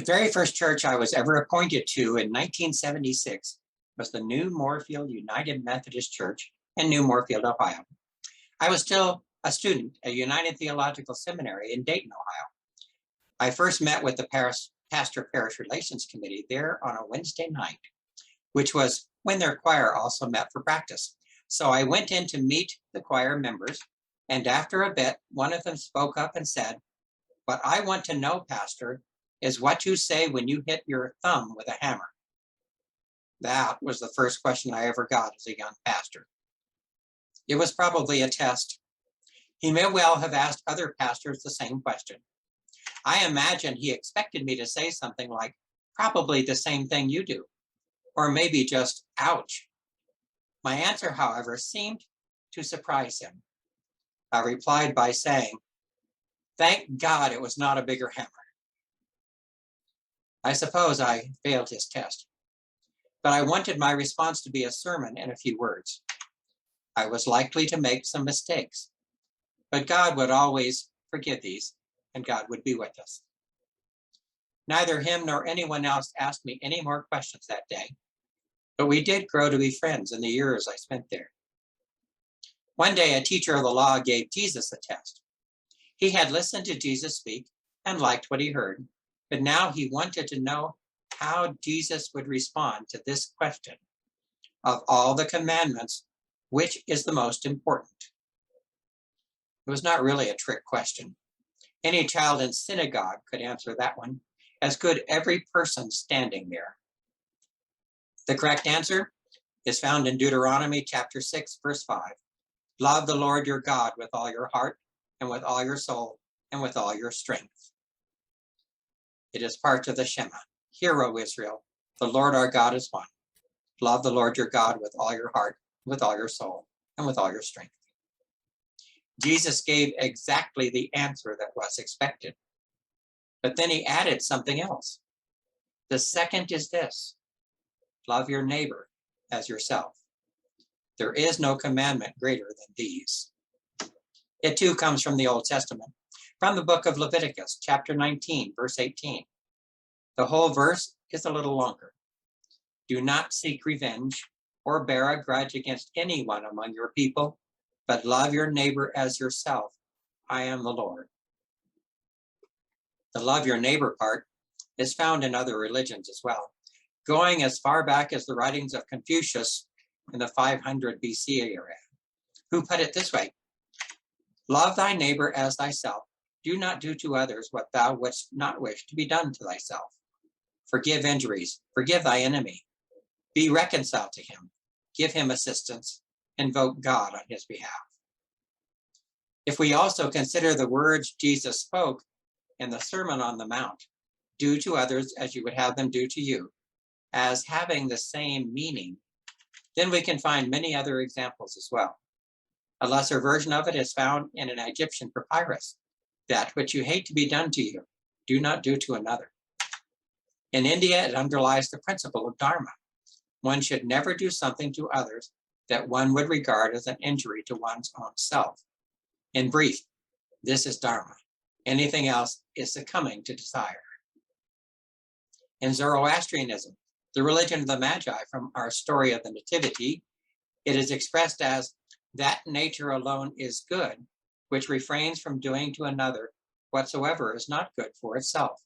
very first church I was ever appointed to in 1976 was the New Moorfield United Methodist Church in New Moorfield, Ohio. I was still a student at United Theological Seminary in Dayton, Ohio. I first met with the Pastor Parish Relations Committee there on a Wednesday night, which was when their choir also met for practice. So I went in to meet the choir members, and after a bit, one of them spoke up and said, "What I want to know, Pastor, is what you say when you hit your thumb with a hammer." That was the first question I ever got as a young pastor. It was probably a test. He may well have asked other pastors the same question. I imagine he expected me to say something like, "Probably the same thing you do," or maybe just, "Ouch." My answer, however, seemed to surprise him. I replied by saying, "Thank God it was not a bigger hammer." I suppose I failed his test, but I wanted my response to be a sermon in a few words. I was likely to make some mistakes, but God would always forgive these, and God would be with us. Neither him nor anyone else asked me any more questions that day, but we did grow to be friends in the years I spent there. One day, a teacher of the law gave Jesus a test. He had listened to Jesus speak and liked what he heard, but now he wanted to know how Jesus would respond to this question: of all the commandments, which is the most important? It was not really a trick question. Any child in synagogue could answer that one, as could every person standing there. The correct answer is found in Deuteronomy chapter 6, verse 5. Love the Lord your God with all your heart and with all your soul and with all your strength. It is part of the Shema. Hear, O Israel, the Lord our God is one. Love the Lord your God with all your heart, with all your soul, and with all your strength. Jesus gave exactly the answer that was expected, but then he added something else. The second is this: love your neighbor as yourself. There is no commandment greater than these. It too comes from the Old Testament, from the book of Leviticus, chapter 19, verse 18. The whole verse is a little longer. Do not seek revenge or bear a grudge against anyone among your people, but love your neighbor as yourself. I am the Lord. The love your neighbor part is found in other religions as well, going as far back as the writings of Confucius in the 500 BC era, who put it this way: love thy neighbor as thyself. Do not do to others what thou wouldst not wish to be done to thyself. Forgive injuries, forgive thy enemy. Be reconciled to him, give him assistance, invoke God on his behalf. If we also consider the words Jesus spoke in the Sermon on the Mount, do to others as you would have them do to you, as having the same meaning, then we can find many other examples as well. A lesser version of it is found in an Egyptian papyrus. That which you hate to be done to you, do not do to another. In India, it underlies the principle of dharma. One should never do something to others that one would regard as an injury to one's own self. In brief, this is dharma. Anything else is succumbing to desire. In Zoroastrianism, the religion of the Magi from our story of the Nativity, it is expressed as that nature alone is good, which refrains from doing to another whatsoever is not good for itself.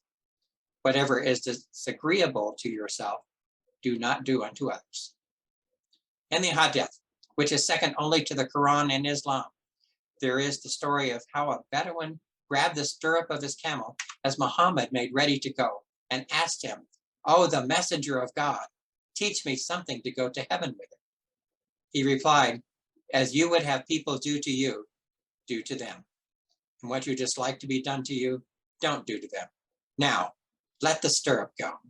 Whatever is disagreeable to yourself, do not do unto others. In the Hadith, which is second only to the Quran in Islam, there is the story of how a Bedouin grabbed the stirrup of his camel as Muhammad made ready to go and asked him, "Oh, the messenger of God, teach me something to go to heaven with it." He replied, "As you would have people do to you, do to them. And what you dislike to be done to you, don't do to them. Now, let the stirrup go."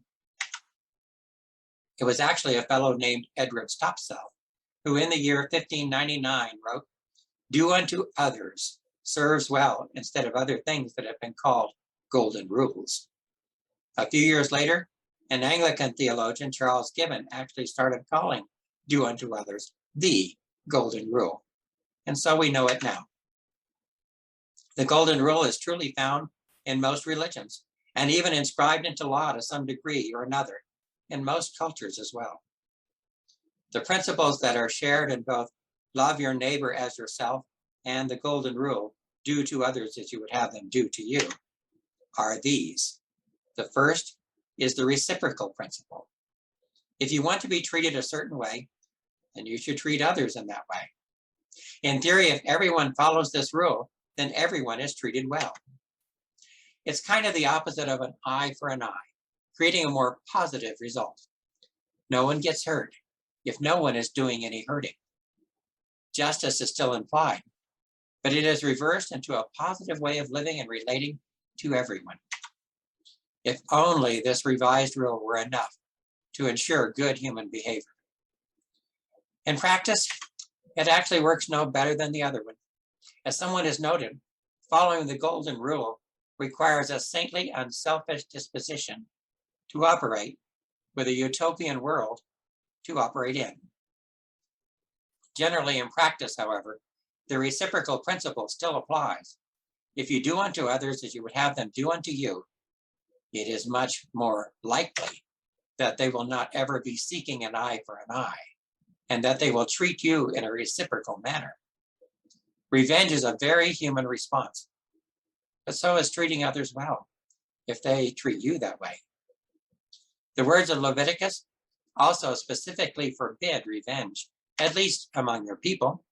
It was actually a fellow named Edward Stopsell, who in the year 1599 wrote, "Do unto others serves well," instead of other things that have been called golden rules. A few years later, an Anglican theologian, Charles Gibbon, actually started calling do unto others the golden rule. And so we know it now. The golden rule is truly found in most religions, and even inscribed into law to some degree or another in most cultures as well. The principles that are shared in both love your neighbor as yourself and the golden rule, do to others as you would have them do to you, are these. The first is the reciprocal principle. If you want to be treated a certain way, then you should treat others in that way. In theory, if everyone follows this rule, then everyone is treated well. It's kind of the opposite of an eye for an eye, creating a more positive result. No one gets hurt if no one is doing any hurting. Justice is still implied, but it is reversed into a positive way of living and relating to everyone. If only this revised rule were enough to ensure good human behavior. In practice, it actually works no better than the other one. As someone has noted, following the golden rule requires a saintly, unselfish disposition to operate with a utopian world to operate in. Generally, in practice, however, the reciprocal principle still applies. If you do unto others as you would have them do unto you, it is much more likely that they will not ever be seeking an eye for an eye, and that they will treat you in a reciprocal manner. Revenge is a very human response, but so is treating others well, if they treat you that way. The words of Leviticus also specifically forbid revenge, at least among your people,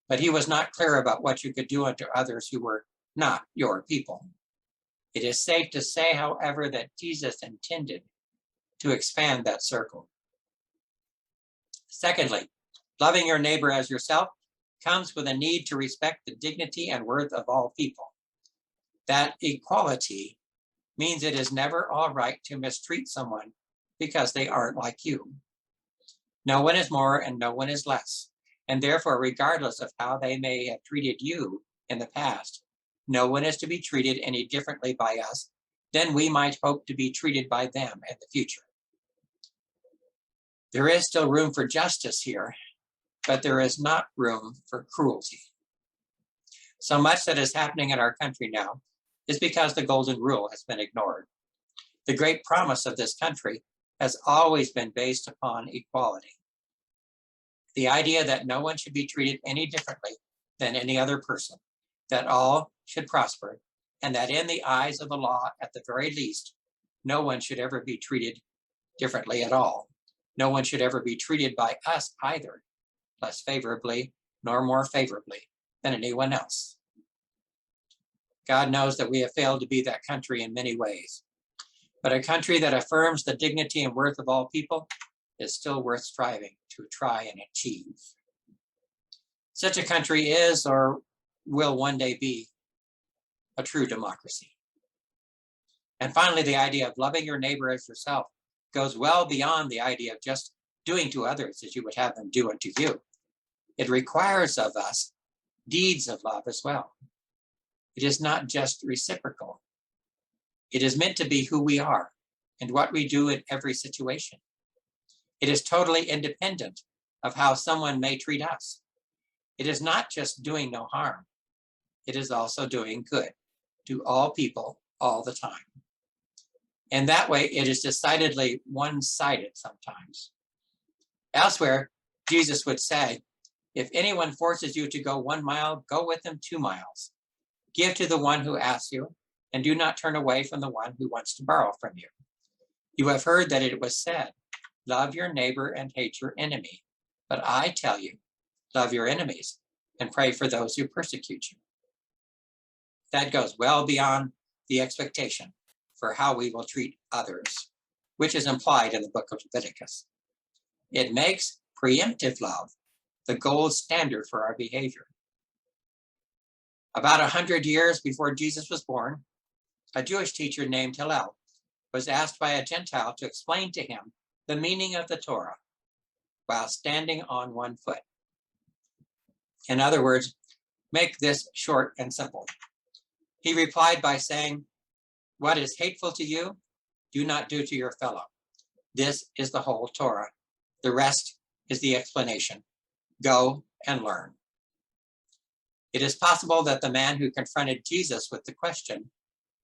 but he was not clear about what you could do unto others who were not your people. It is safe to say, however, that Jesus intended to expand that circle. Secondly, loving your neighbor as yourself comes with a need to respect the dignity and worth of all people. That equality means it is never all right to mistreat someone because they aren't like you. No one is more and no one is less, and therefore, regardless of how they may have treated you in the past, no one is to be treated any differently by us than we might hope to be treated by them in the future. There is still room for justice here, but there is not room for cruelty. So much that is happening in our country now is because the golden rule has been ignored. The great promise of this country has always been based upon equality. The idea that no one should be treated any differently than any other person, that all should prosper, and that in the eyes of the law, at the very least, no one should ever be treated differently at all. No one should ever be treated by us either, less favorably nor more favorably than anyone else. God knows that we have failed to be that country in many ways, but a country that affirms the dignity and worth of all people is still worth striving to try and achieve. Such a country is or will one day be a true democracy. And finally, the idea of loving your neighbor as yourself goes well beyond the idea of just doing to others as you would have them do unto you. It requires of us deeds of love as well. It is not just reciprocal. It is meant to be who we are and what we do in every situation. It is totally independent of how someone may treat us. It is not just doing no harm. It is also doing good to all people all the time. And that way, it is decidedly one-sided sometimes. Elsewhere, Jesus would say, if anyone forces you to go 1 mile, go with them 2 miles. Give to the one who asks you, and do not turn away from the one who wants to borrow from you. You have heard that it was said, love your neighbor and hate your enemy. But I tell you, love your enemies and pray for those who persecute you. That goes well beyond the expectation for how we will treat others, which is implied in the book of Leviticus. It makes preemptive love the gold standard for our behavior. About 100 years before Jesus was born, a Jewish teacher named Hillel was asked by a Gentile to explain to him the meaning of the Torah while standing on one foot. In other words, make this short and simple. He replied by saying, what is hateful to you, do not do to your fellow. This is the whole Torah. The rest is the explanation. Go and learn. It is possible that the man who confronted Jesus with the question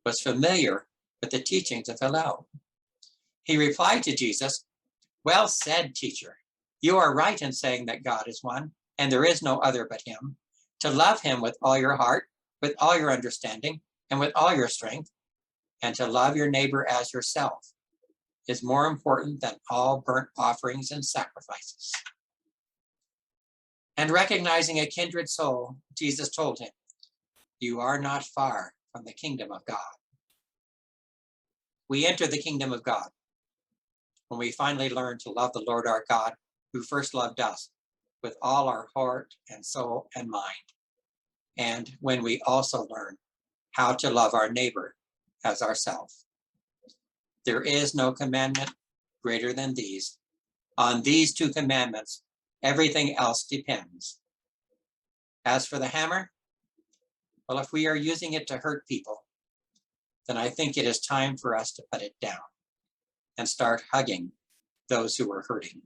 was familiar with the teachings of Hillel. He replied to Jesus, "Well said, teacher. You are right in saying that God is one, and there is no other but him. To love him with all your heart, with all your understanding, and with all your strength, and to love your neighbor as yourself is more important than all burnt offerings and sacrifices." And recognizing a kindred soul, Jesus told him, "You are not far from the kingdom of God." We enter the kingdom of God when we finally learn to love the Lord our God, who first loved us with all our heart and soul and mind, and when we also learn how to love our neighbor as ourselves. There is no commandment greater than these. On these two commandments, everything else depends. As for the hammer, well, if we are using it to hurt people, then I think it is time for us to put it down and start hugging those who are hurting.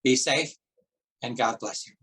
Be safe, and God bless you.